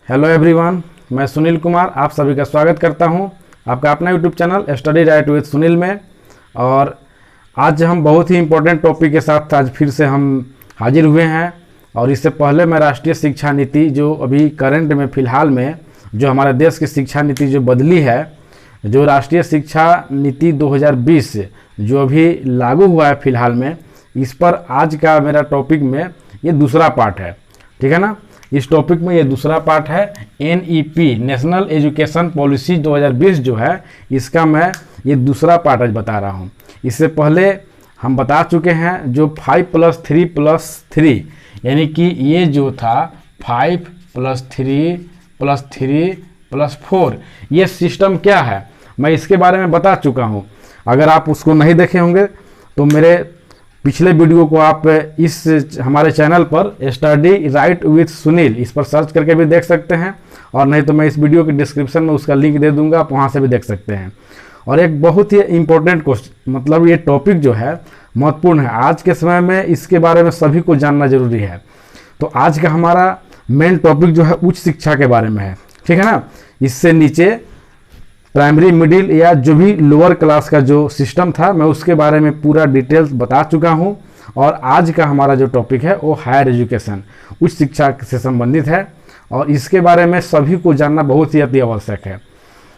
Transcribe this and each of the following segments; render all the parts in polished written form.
Hello everyone, मैं सुनील कुमार आप सभी का स्वागत करता हूं आपका अपना YouTube channel study right with Sunil में। और आज हम बहुत ही इम्पोर्टेंट टॉपिक के साथ आज फिर से हम हाजिर हुए हैं। और इससे पहले मैं राष्ट्रीय शिक्षा नीति जो अभी करंट में फ़िलहाल में जो हमारे देश की शिक्षा नीति जो बदली है, जो राष्ट्रीय शिक्षा नीति 2020 जो अभी लागू हुआ है फ़िलहाल में, इस पर आज का मेरा टॉपिक में ये दूसरा पार्ट है। ठीक है ना, इस टॉपिक में ये दूसरा पार्ट है। NEP नेशनल एजुकेशन पॉलिसी 2020 जो है, इसका मैं ये दूसरा पार्ट आज बता रहा हूँ। इससे पहले हम बता चुके हैं जो 5+3+3 यानी कि ये जो था 5+3+3+4 ये सिस्टम क्या है, मैं इसके बारे में बता चुका हूँ। अगर आप उसको नहीं देखे होंगे तो मेरे पिछले वीडियो को आप इस हमारे चैनल पर स्टडी राइट विद सुनील इस पर सर्च करके भी देख सकते हैं, और नहीं तो मैं इस वीडियो के डिस्क्रिप्शन में उसका लिंक दे दूंगा, आप वहाँ से भी देख सकते हैं। और एक बहुत ही इम्पोर्टेंट क्वेश्चन, मतलब ये टॉपिक जो है महत्वपूर्ण है आज के समय में, इसके बारे में सभी को जानना जरूरी है। तो आज का हमारा मेन टॉपिक जो है उच्च शिक्षा के बारे में है। ठीक है ना, इससे नीचे प्राइमरी, मिडिल या जो भी लोअर क्लास का जो सिस्टम था मैं उसके बारे में पूरा डिटेल्स बता चुका हूं। और आज का हमारा जो टॉपिक है वो हायर एजुकेशन, उच्च शिक्षा से संबंधित है। और इसके बारे में सभी को जानना बहुत ही अति आवश्यक है,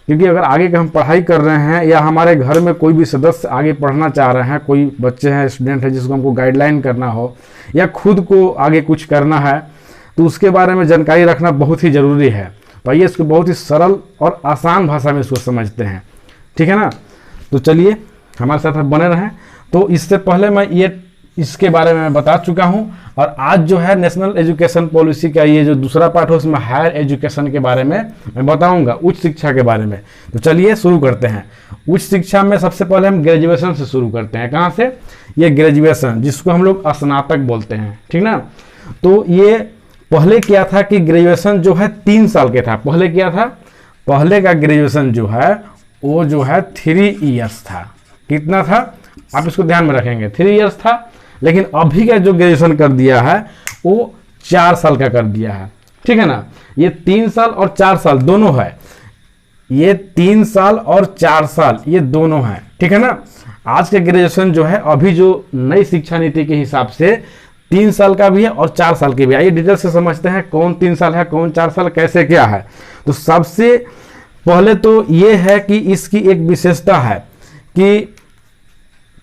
क्योंकि अगर आगे का हम पढ़ाई कर रहे हैं या हमारे घर में कोई भी सदस्य आगे पढ़ना चाह रहे हैं, कोई बच्चे हैं, स्टूडेंट है जिसको हमको गाइडलाइन करना हो या खुद को आगे कुछ करना है, तो उसके बारे में जानकारी रखना बहुत ही ज़रूरी है। तो आइए इसको बहुत ही सरल और आसान भाषा में इसको समझते हैं। ठीक है ना, तो चलिए हमारे साथ बने रहें। तो इससे पहले मैं ये इसके बारे में बता चुका हूं, और आज जो है नेशनल एजुकेशन पॉलिसी का ये जो दूसरा पार्ट है उसमें हायर एजुकेशन के बारे में मैं बताऊंगा, उच्च शिक्षा के बारे में। तो चलिए शुरू करते हैं। उच्च शिक्षा में सबसे पहले हम ग्रेजुएशन से शुरू करते हैं। कहाँ से? ये ग्रेजुएशन जिसको हम लोग स्नातक बोलते हैं। ठीक ना, तो ये पहले क्या था कि ग्रेजुएशन जो है 3 साल के था। पहले क्या था? पहले का ग्रेजुएशन जो है वो जो है 3 इयर्स था। कितना था आप इसको ध्यान में रखेंगे, 3 इयर्स था। लेकिन अभी का जो ग्रेजुएशन कर दिया है वो 4 साल का कर दिया है। ठीक है ना, ये 3 साल और 4 साल दोनों है। ये 3 साल और 4 साल ये दोनों है। ठीक है ना, आज के ग्रेजुएशन जो है अभी जो नई शिक्षा नीति के हिसाब से 3 साल का भी है और 4 साल के भी। आइए डिटेल से समझते हैं कौन 3 साल है, कौन 4 साल, कैसे क्या है। तो सबसे पहले तो ये है कि इसकी एक विशेषता है कि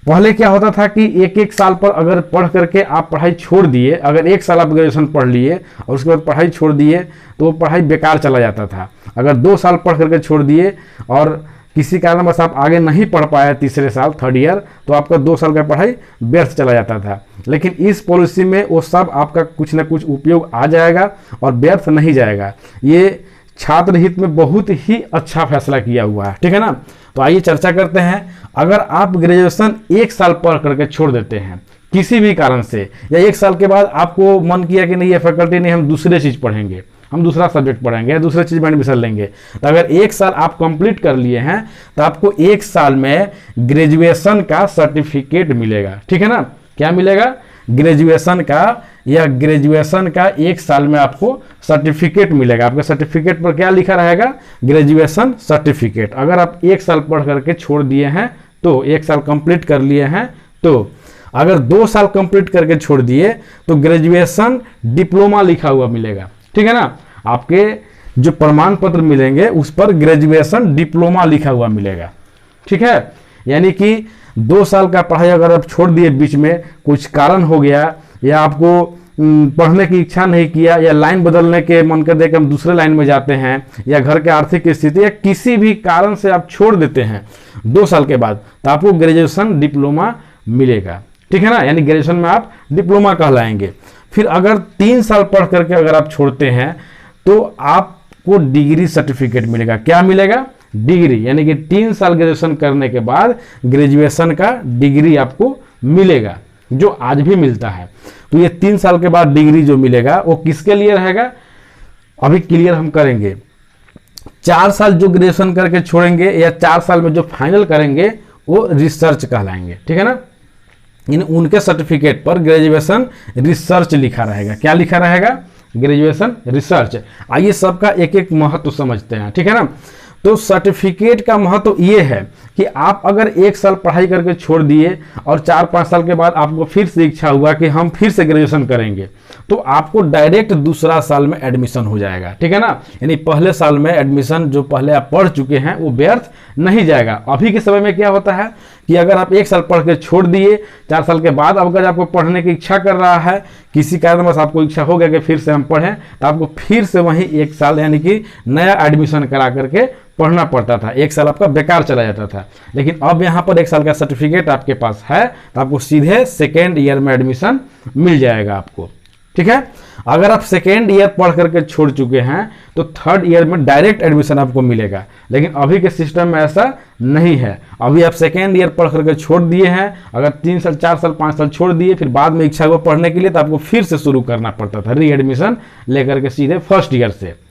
पहले क्या होता था कि एक साल पर अगर पढ़ करके आप पढ़ाई छोड़ दिए, अगर 1 साल आप ग्रेजुएशन पढ़ लिए और उसके बाद पढ़ाई छोड़ दिए तो वो पढ़ाई बेकार चला जाता था। अगर 2 साल पढ़ करके छोड़ दिए और किसी कारणवश आप आगे नहीं पढ़ पाए तीसरे साल, 3rd ईयर, तो आपका 2 साल का पढ़ाई व्यर्थ चला जाता था। लेकिन इस पॉलिसी में वो सब आपका कुछ ना कुछ उपयोग आ जाएगा और व्यर्थ नहीं जाएगा। ये छात्र हित में बहुत ही अच्छा फैसला किया हुआ है। ठीक है ना, तो आइए चर्चा करते हैं। अगर आप ग्रेजुएशन 1 साल पढ़ करके छोड़ देते हैं किसी भी कारण से, या 1 साल के बाद आपको मन किया कि नहीं ये फैकल्टी नहीं, हम दूसरे चीज़ पढ़ेंगे, हम दूसरा सब्जेक्ट पढ़ेंगे या दूसरे चीज़ में एडमिशन लेंगे, तो अगर 1 साल आप कंप्लीट कर लिए हैं तो आपको 1 साल में ग्रेजुएशन का सर्टिफिकेट मिलेगा। ठीक है ना, क्या मिलेगा? ग्रेजुएशन का, या ग्रेजुएशन का 1 साल में आपको सर्टिफिकेट मिलेगा। आपके सर्टिफिकेट पर क्या लिखा रहेगा? Graduation certificate. अगर आप 1 साल पढ़ करके छोड़ दिए हैं तो 1 साल कंप्लीट कर लिए हैं, तो अगर 2 साल कंप्लीट करके छोड़ दिए तो ग्रेजुएशन डिप्लोमा लिखा हुआ मिलेगा। ठीक है ना, आपके जो प्रमाण पत्र मिलेंगे उस पर ग्रेजुएशन डिप्लोमा लिखा हुआ मिलेगा। ठीक है, यानी कि 2 साल का पढ़ाई अगर आप छोड़ दिए बीच में, कुछ कारण हो गया या आपको पढ़ने की इच्छा नहीं किया, या लाइन बदलने के मन कर दे कि हम दूसरे लाइन में जाते हैं, या घर के आर्थिक स्थिति या किसी भी कारण से आप छोड़ देते हैं 2 साल के बाद, तो आपको ग्रेजुएशन डिप्लोमा मिलेगा। ठीक है ना, यानी ग्रेजुएशन में आप डिप्लोमा कहलाएंगे। फिर अगर 3 साल पढ़ करके अगर आप छोड़ते हैं तो आपको डिग्री सर्टिफिकेट मिलेगा। क्या मिलेगा? डिग्री, यानी कि 3 साल ग्रेजुएशन करने के बाद ग्रेजुएशन का डिग्री आपको मिलेगा, जो आज भी मिलता है। तो ये 3 साल के बाद डिग्री जो मिलेगा वो किसके लिए रहेगा, अभी क्लियर हम करेंगे। 4 साल जो ग्रेजुएशन करके छोड़ेंगे या 4 साल में जो फाइनल करेंगे वो रिसर्च कहलाएंगे। ठीक है ना, उनके सर्टिफिकेट पर ग्रेजुएशन रिसर्च लिखा रहेगा। क्या लिखा रहेगा? Graduation research. आइए सबका एक एक महत्व समझते हैं, ठीक है ना। तो सर्टिफिकेट का महत्व ये है कि आप अगर 1 साल पढ़ाई करके छोड़ दिए और 4-5 साल के बाद आपको फिर से इच्छा हुआ कि हम फिर से ग्रेजुएशन करेंगे, तो आपको डायरेक्ट दूसरा साल में एडमिशन हो जाएगा, ठीक है ना। यानी पहले साल में एडमिशन जो पहले आप पढ़ चुके हैं वो व्यर्थ नहीं जाएगा। अभी के समय में क्या होता है कि अगर आप 1 साल पढ़ के छोड़ दिए, 4 साल के बाद अगर आपको पढ़ने की इच्छा कर रहा है, किसी कारणवश आपको इच्छा हो गया कि फिर से हम पढ़ें, तो आपको फिर से वही 1 साल यानी कि नया एडमिशन करा करके पढ़ना पड़ता था। 1 साल आपका बेकार चला जाता था। लेकिन अब यहाँ पर 1 साल का सर्टिफिकेट आपके पास है तो आपको सीधे सेकेंड ईयर में एडमिशन मिल जाएगा आपको, ठीक है। अगर आप सेकेंड ईयर पढ़ करके छोड़ चुके हैं तो थर्ड ईयर में डायरेक्ट एडमिशन आपको मिलेगा। लेकिन अभी के सिस्टम में ऐसा नहीं है। अभी आप सेकेंड ईयर पढ़ करके छोड़ दिए हैं, अगर 3 साल 4 साल 5 साल छोड़ दिए, फिर बाद में इच्छा हुआ पढ़ने के लिए, तो आपको फिर से शुरू करना पड़ता था, री एडमिशन लेकर के सीधे फर्स्ट ईयर से,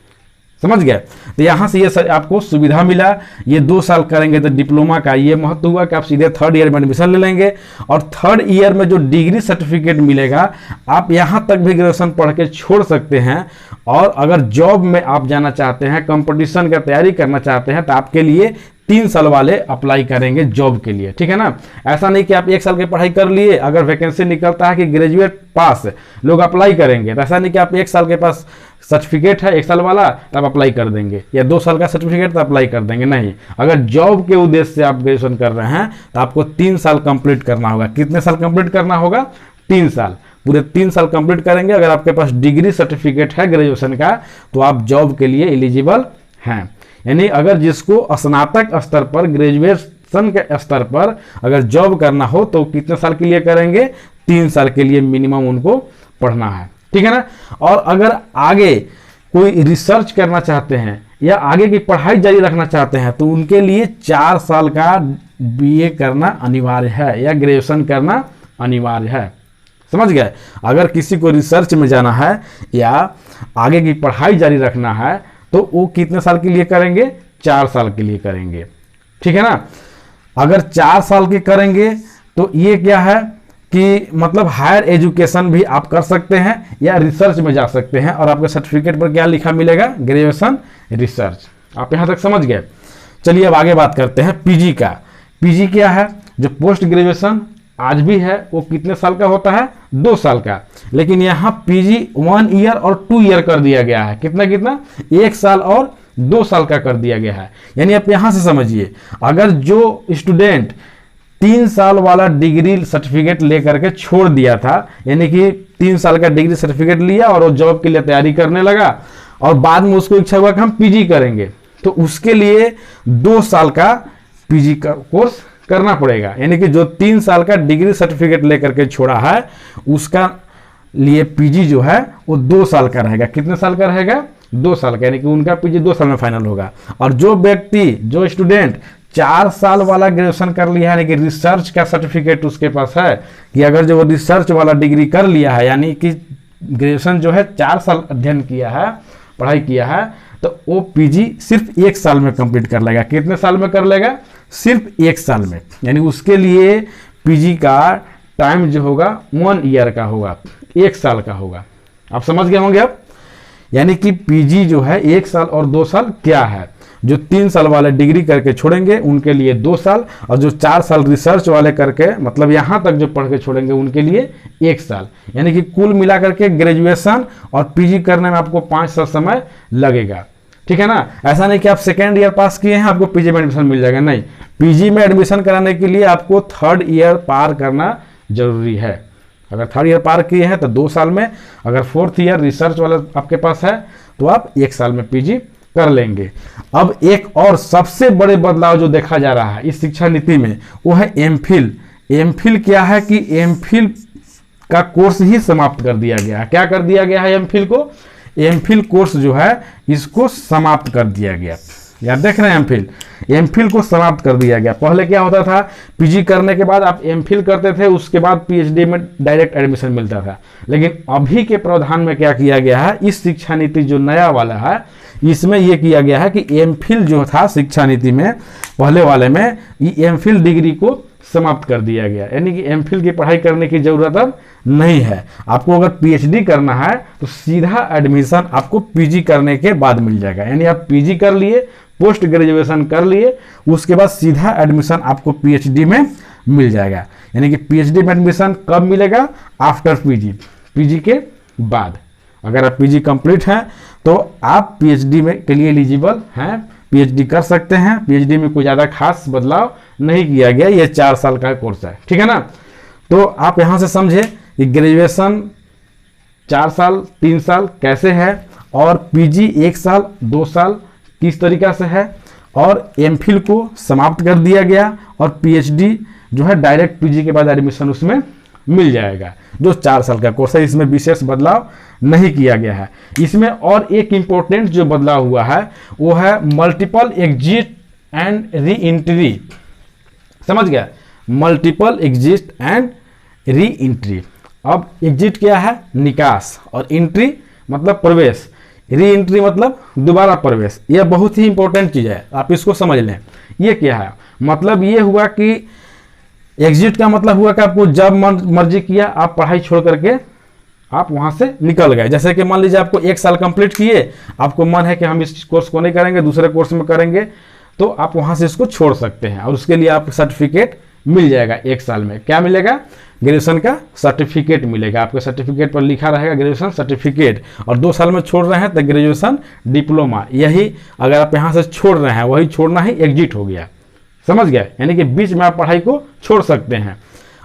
समझ गए। तो यहाँ से ये आपको सुविधा मिला। ये 2 साल करेंगे तो डिप्लोमा का ये महत्व हुआ कि आप सीधे थर्ड ईयर में एडमिशन ले लेंगे और थर्ड ईयर में जो डिग्री सर्टिफिकेट मिलेगा, आप यहाँ तक भी ग्रेजुएशन पढ़ के छोड़ सकते हैं। और अगर जॉब में आप जाना चाहते हैं, कंपटीशन का तैयारी करना चाहते हैं, तो आपके लिए 3 साल वाले अप्लाई करेंगे जॉब के लिए, ठीक है ना। ऐसा नहीं कि आप 1 साल की पढ़ाई कर लिए, अगर वैकेंसी निकलता है कि ग्रेजुएट पास लोग अप्लाई करेंगे, तो ऐसा नहीं कि आप 1 साल के पास सर्टिफिकेट है 1 साल वाला तो आप अप्लाई कर देंगे, या 2 साल का सर्टिफिकेट तो अप्लाई कर देंगे, नहीं। अगर जॉब के उद्देश्य से आप ग्रेजुएशन कर रहे हैं तो आपको 3 साल कंप्लीट करना होगा। कितने साल कंप्लीट करना होगा? 3 साल। पूरे 3 साल कंप्लीट करेंगे। अगर आपके पास डिग्री सर्टिफिकेट है ग्रेजुएशन का तो आप जॉब के लिए एलिजिबल हैं। यानी अगर जिसको स्नातक स्तर पर, ग्रेजुएशन के स्तर पर अगर जॉब करना हो तो कितने साल के लिए करेंगे? 3 साल के लिए मिनिमम उनको पढ़ना है, ठीक है ना। और अगर आगे कोई रिसर्च करना चाहते हैं या आगे की पढ़ाई जारी रखना चाहते हैं तो उनके लिए 4 साल का बीए करना अनिवार्य है या ग्रेजुएशन करना अनिवार्य है, समझ गए। अगर किसी को रिसर्च में जाना है या आगे की पढ़ाई जारी रखना है तो वो कितने साल के लिए करेंगे? 4 साल के लिए करेंगे, ठीक है ना। अगर 4 साल के करेंगे तो ये क्या है कि मतलब हायर एजुकेशन भी आप कर सकते हैं या रिसर्च में जा सकते हैं। और आपके सर्टिफिकेट पर क्या लिखा मिलेगा? Graduation research. आप यहां तक समझ गए। चलिए अब आगे बात करते हैं पीजी का। पीजी क्या है? जो पोस्ट ग्रेजुएशन आज भी है वो कितने साल का होता है? 2 साल का। लेकिन यहाँ पीजी 1 ईयर और 2 ईयर कर दिया गया है। कितना कितना? 1 साल और 2 साल का कर दिया गया है। यानी आप यहां से समझिए, अगर जो स्टूडेंट 3 साल वाला डिग्री सर्टिफिकेट लेकर के छोड़ दिया था, यानी कि 3 साल का डिग्री सर्टिफिकेट लिया और वो जॉब के लिए तैयारी करने लगा और बाद में उसको इच्छा हुआ कि हम पीजी करेंगे, तो उसके लिए 2 साल का पीजी का कोर्स करना पड़ेगा। यानी कि जो 3 साल का डिग्री सर्टिफिकेट लेकर के छोड़ा है उसका लिए पीजी जो है वो 2 साल का रहेगा। कितने साल का रहेगा? 2 साल का। यानी कि उनका पीजी 2 साल में फाइनल होगा। और जो व्यक्ति, जो स्टूडेंट 4 साल वाला ग्रेजुएशन कर लिया है, यानी कि रिसर्च का सर्टिफिकेट उसके पास है, कि अगर जो रिसर्च वाला डिग्री कर लिया है, यानी कि ग्रेजुएशन जो है 4 साल अध्ययन किया है, पढ़ाई किया है, तो वो पीजी सिर्फ 1 साल में कंप्लीट कर लेगा। कितने साल में कर लेगा? सिर्फ 1 साल में। यानी उसके लिए पीजी का टाइम जो होगा 1 ईयर का होगा, 1 साल का होगा। आप समझ गए होंगे अब। यानी कि पीजी जो है 1 साल और 2 साल क्या है? जो 3 साल वाले डिग्री करके छोड़ेंगे उनके लिए 2 साल, और जो 4 साल रिसर्च वाले करके मतलब यहाँ तक जो पढ़ के छोड़ेंगे उनके लिए 1 साल। यानी कि कुल मिला करके ग्रेजुएशन और पीजी करने में आपको 5 साल समय लगेगा, ठीक है ना। ऐसा नहीं कि आप सेकेंड ईयर पास किए हैं आपको पीजी में एडमिशन मिल जाएगा, नहीं। पीजी में एडमिशन कराने के लिए आपको 3rd ईयर पार करना जरूरी है। अगर 3rd ईयर पार किए हैं तो 2 साल में, अगर 4th ईयर रिसर्च वाला आपके पास है तो आप 1 साल में पीजी कर लेंगे। अब एक और सबसे बड़े बदलाव जो देखा जा रहा है इस शिक्षा नीति में वो है एमफिल। एमफिल क्या है कि एमफिल का कोर्स ही समाप्त कर दिया गया है। क्या कर दिया गया है? एमफिल को, एमफिल कोर्स जो है इसको समाप्त कर दिया गया। यार देख रहे हैं, एमफिल को समाप्त कर दिया गया। पहले क्या होता था, पीजी करने के बाद आप एमफिल करते थे, उसके बाद पीएचडी में डायरेक्ट एडमिशन मिलता था। लेकिन अभी के प्रावधान में क्या किया गया है, इस शिक्षा नीति जो नया वाला है इसमें यह किया गया है कि एमफिल जो था शिक्षा नीति में पहले वाले में, ये एमफिल डिग्री को समाप्त कर दिया गया, यानी कि एमफिल की पढ़ाई करने की जरूरत अब नहीं है। आपको अगर पीएचडी करना है तो सीधा एडमिशन आपको पीजी करने के बाद मिल जाएगा, यानी आप पीजी कर लिए, पोस्ट ग्रेजुएशन कर लिए, उसके बाद सीधा एडमिशन आपको पीएचडी में मिल जाएगा। यानी कि पीएचडी में एडमिशन कब मिलेगा? आफ्टर पीजी, पीजी के बाद। अगर आप पीजी कंप्लीट हैं तो आप पीएचडी में के लिए एलिजिबल हैं, पीएचडी कर सकते हैं। पीएचडी में कोई ज़्यादा खास बदलाव नहीं किया गया, ये 4 साल का कोर्स है, ठीक है ना। तो आप यहाँ से समझे कि ग्रेजुएशन 4 साल 3 साल कैसे है, और पीजी 1 साल 2 साल किस तरीका से है, और एमफिल को समाप्त कर दिया गया, और पीएचडी जो है डायरेक्ट पीजी के बाद एडमिशन उसमें मिल जाएगा, जो 4 साल का कोर्स है। इसमें विशेष बदलाव नहीं किया गया है। इसमें और एक इम्पोर्टेंट जो बदलाव हुआ है वो है multiple exit and re entry. समझ गया? Multiple exit and re entry. अब एग्जिट क्या है? निकास, और एंट्री मतलब प्रवेश, री एंट्री मतलब दोबारा प्रवेश। यह बहुत ही इंपॉर्टेंट चीज़ है, आप इसको समझ लें। ये क्या है? मतलब ये हुआ कि एग्जिट का मतलब हुआ कि आपको जब मर्जी किया आप पढ़ाई छोड़ करके आप वहां से निकल गए। जैसे कि मान लीजिए आपको 1 साल कंप्लीट किए, आपको मन है कि हम इस कोर्स को नहीं करेंगे, दूसरे कोर्स में करेंगे, तो आप वहां से इसको छोड़ सकते हैं, और उसके लिए आपको सर्टिफिकेट मिल जाएगा 1 साल में। क्या मिलेगा? ग्रेजुएशन का सर्टिफिकेट मिलेगा। आपके सर्टिफिकेट पर लिखा रहेगा ग्रेजुएशन सर्टिफिकेट, और 2 साल में छोड़ रहे हैं तो ग्रेजुएशन डिप्लोमा। यही अगर आप यहाँ से छोड़ रहे हैं, वही छोड़ना ही एग्जिट हो गया। समझ गए? यानी कि बीच में आप पढ़ाई को छोड़ सकते हैं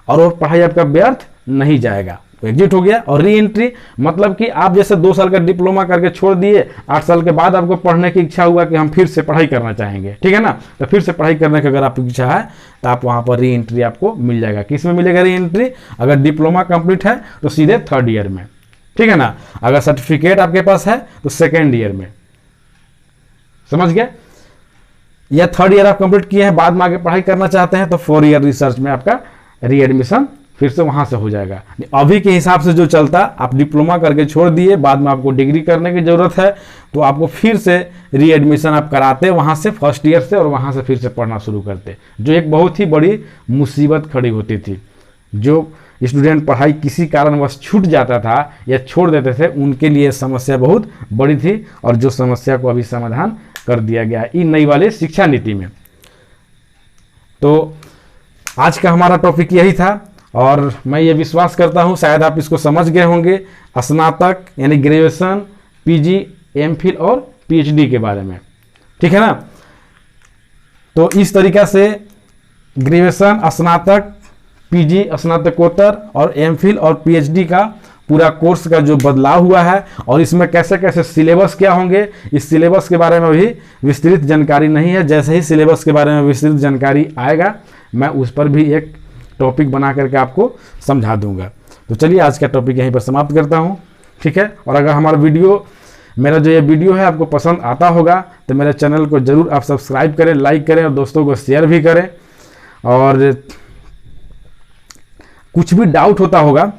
और वो पढ़ाई आपका व्यर्थ नहीं जाएगा, एग्जिट हो गया। और री एंट्री मतलब कि आप जैसे 2 साल का डिप्लोमा करके छोड़ दिए, 8 साल के बाद आपको पढ़ने की इच्छा हुआ कि हम फिर से पढ़ाई करना चाहेंगे, ठीक है ना, तो फिर से पढ़ाई करने की अगर आपकी इच्छा है तो आप वहाँ पर री एंट्री आपको मिल जाएगा। किस में मिलेगा री एंट्री? अगर डिप्लोमा कंप्लीट है तो सीधे 3rd ईयर में, ठीक है ना। अगर सर्टिफिकेट आपके पास है तो 2nd ईयर में। समझ गए? या 3rd ईयर आप कंप्लीट किए हैं, बाद में आगे पढ़ाई करना चाहते हैं तो 4 ईयर रिसर्च में आपका री एडमिशन फिर से वहां से हो जाएगा। अभी के हिसाब से जो चलता, आप डिप्लोमा करके छोड़ दिए, बाद में आपको डिग्री करने की जरूरत है तो आपको फिर से री एडमिशन आप कराते वहां से 1st ईयर से, और वहां से फिर से पढ़ना शुरू करते, जो एक बहुत ही बड़ी मुसीबत खड़ी होती थी। जो स्टूडेंट पढ़ाई किसी कारणवश छूट जाता था या छोड़ देते थे, उनके लिए समस्या बहुत बड़ी थी, और जो समस्या को अभी समाधान कर दिया गया इन नई वाले शिक्षा नीति में। तो आज का हमारा टॉपिक यही था, और मैं ये विश्वास करता हूँ शायद आप इसको समझ गए होंगे, स्नातक यानी ग्रेजुएशन, पीजी, एमफिल और पीएचडी के बारे में, ठीक है ना। तो इस तरीका से ग्रेजुएशन, स्नातक, पीजी, स्नातकोत्तर और एमफिल और पीएचडी का पूरा कोर्स का जो बदलाव हुआ है, और इसमें कैसे कैसे सिलेबस क्या होंगे, इस सिलेबस के बारे में भी विस्तृत जानकारी नहीं है। जैसे ही सिलेबस के बारे में विस्तृत जानकारी आएगा, मैं उस पर भी एक टॉपिक बना करके आपको समझा दूंगा। तो चलिए आज का टॉपिक यहीं पर समाप्त करता हूँ, ठीक है। और अगर हमारा वीडियो, मेरा जो ये वीडियो है आपको पसंद आता होगा तो मेरे चैनल को ज़रूर आप सब्सक्राइब करें, लाइक करें, और दोस्तों को शेयर भी करें। और कुछ भी डाउट होता होगा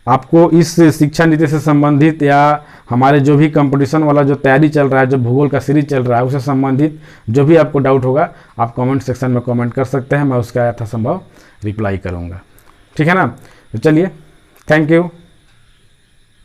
आपको इस शिक्षा नीति से संबंधित, या हमारे जो भी कंपटीशन वाला जो तैयारी चल रहा है, जो भूगोल का सीरीज चल रहा है, उससे संबंधित जो भी आपको डाउट होगा आप कमेंट सेक्शन में कमेंट कर सकते हैं, मैं उसका यथासंभव रिप्लाई करूंगा, ठीक है ना। तो चलिए, थैंक यू।